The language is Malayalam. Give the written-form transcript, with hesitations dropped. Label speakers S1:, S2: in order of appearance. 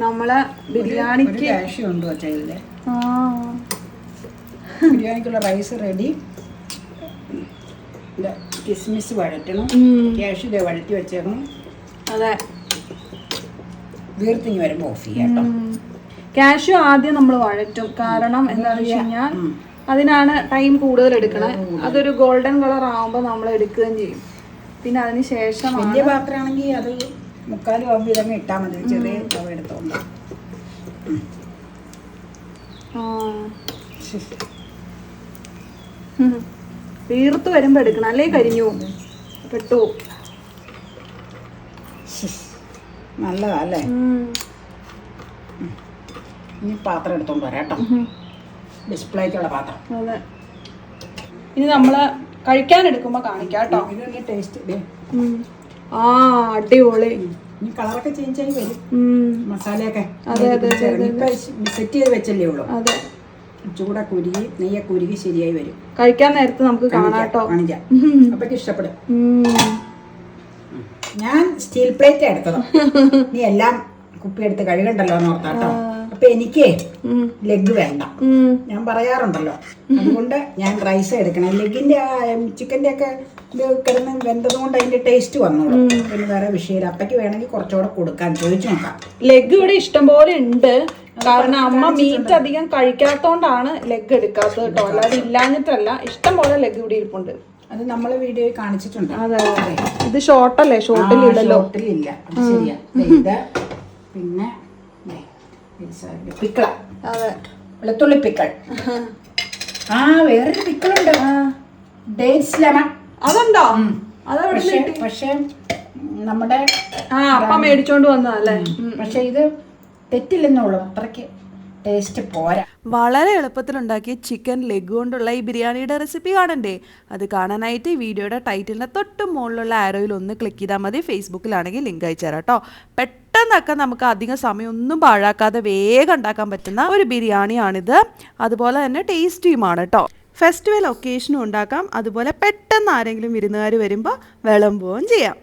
S1: നമ്മളെ ബിരിയാണിക്ക്
S2: ബിരിയാണിക്കുള്ള റൈസ് റെഡി. കിസ്മിസ് വഴറ്റണം, ക്യാഷ്യൂ ഇതേ വഴറ്റി വെച്ചേക്കണം.
S1: അതെ,
S2: വീർത്തിങ്ങി വരുമ്പോൾ ഓഫ് ചെയ്യാം കേട്ടോ.
S1: ക്യാഷ്യൂ ആദ്യം നമ്മൾ വഴറ്റും, കാരണം എന്താണെന്ന് വെച്ച് കഴിഞ്ഞാൽ അതിനാണ് ടൈം കൂടുതൽ എടുക്കണേ. അതൊരു ഗോൾഡൻ കളർ ആവുമ്പോൾ നമ്മൾ എടുക്കുകയും ചെയ്യും. പിന്നെ അതിന് ശേഷം
S2: വലിയ പാത്രമാണെങ്കിൽ അത് 3/4 ആവുമ്പോൾ ഇതങ്ങ് ഇട്ടാൽ മതി. ചെറിയ തവ എടുത്തോണ്ട്
S1: വീർത്ത് വരുമ്പോ എടുക്കണം, അല്ലേ കരിഞ്ഞു പെട്ടു.
S2: നല്ലതല്ലേ? ഇനി പാത്രം എടുത്തോണ്ട് വരാം കേട്ടോ, ഡിസ്പ്ലേക്കുള്ള പാത്രം.
S1: അതെ, ഇനി നമ്മള് കഴിക്കാൻ എടുക്കുമ്പോ കാണിക്കാം കേട്ടോ.
S2: ഇതിന്റെ ടേസ്റ്റ്
S1: അടിപൊളി.
S2: ഇനി കളറൊക്കെ ചേഞ്ച് ആയി വരും, മസാലയൊക്കെ സെറ്റ് ചെയ്ത് വെച്ചല്ലേ ഉള്ളൂ.
S1: അതെ,
S2: ചൂടെ കുരുകി നെയ്യൊക്കെ കുരുകി ശരിയായി വരും.
S1: കഴിക്കാൻ നേരത്ത് നമുക്ക് കാണാട്ടോ,
S2: കാണിക്കാം. അപ്പൊക്ക് ഇഷ്ടപ്പെടും. ഞാൻ സ്റ്റീൽ പ്ലേറ്റ് എടുത്തത്, നീ എല്ലാം കുപ്പി എടുത്ത് കഴുകണ്ടല്ലോ എന്ന് ഓർത്താട്ടോ. അപ്പൊ എനിക്ക് ലെഗ് വേണ്ട, ഞാൻ പറയാറുണ്ടല്ലോ. അതുകൊണ്ട് ഞാൻ റൈസ് എടുക്കണം. ലെഗിന്റെ ചിക്കന്റെ ഒക്കെ ഇത് കിടന്ന് വെന്തത് കൊണ്ട് അതിന്റെ ടേസ്റ്റ് വന്നോളൂ. പിന്നെ വേറെ വിഷയമില്ല. അപ്പയ്ക്ക് വേണമെങ്കിൽ കുറച്ചുകൂടെ കൊടുക്കാൻ ചോദിച്ചു നോക്കാം.
S1: ലെഗ് ഇവിടെ ഇഷ്ടം പോലെ ഉണ്ട്, കാരണം അമ്മ മീറ്റ് അധികം കഴിക്കാത്തോണ്ടാണ് ലെഗ് എടുക്കാത്തത് കേട്ടോ. അല്ലാതെ ഇല്ലാഞ്ഞിട്ടല്ല, ഇഷ്ടം പോലെ ലെഗ് ഇവിടെ ഇരിപ്പുണ്ട്.
S2: അത് നമ്മള് വീഡിയോയിൽ കാണിച്ചിട്ടുണ്ട്.
S1: അതെ, ഇത് ഷോർട്ടല്ലേ? ഷോർട്ടിലില്ലല്ലോ.
S2: ഷോർട്ടിലില്ല, അത് ശരിയാ. ഇത് പിന്നെ പിക്കിള,
S1: അതെ,
S2: വെളുത്തുള്ളി പിക്കിൾ. വേറൊരു പിക്കിളുണ്ട്, ഡേറ്റ്സ് ലെമൺ.
S1: അതുണ്ടോ?
S2: പക്ഷെ നമ്മുടെ
S1: അപ്പ മേടിച്ചോണ്ട് വന്നതല്ലേ.
S2: പക്ഷെ ഇത് തെറ്റില്ലെന്നുള്ളൂ, അത്രയ്ക്ക് ടേസ്റ്റ് പോരാ.
S3: വളരെ എളുപ്പത്തിലുണ്ടാക്കിയ ചിക്കൻ ലെഗ് കൊണ്ടുള്ള ഈ ബിരിയാണിയുടെ റെസിപ്പി കാണണ്ടേ? അത് കാണാനായിട്ട് ഈ വീഡിയോയുടെ ടൈറ്റിലിൻ്റെ തൊട്ട് മുകളിലുള്ള ആരോയിൽ ഒന്ന് ക്ലിക്ക് ചെയ്താൽ മതി. ഫേസ്ബുക്കിലാണെങ്കിൽ ലിങ്ക് അയച്ചു തരാം കേട്ടോ. പെട്ടെന്നൊക്കെ നമുക്ക് അധികം സമയമൊന്നും പാഴാക്കാതെ വേഗം ഉണ്ടാക്കാൻ പറ്റുന്ന ഒരു ബിരിയാണിയാണിത്. അതുപോലെ തന്നെ ടേസ്റ്റിയുമാണ് കേട്ടോ. ഫെസ്റ്റിവൽ ഒക്കേഷനും ഉണ്ടാക്കാം, അതുപോലെ പെട്ടെന്ന് ആരെങ്കിലും വിരുന്നുകാർ വരുമ്പോൾ വിളമ്പുകയും ചെയ്യാം.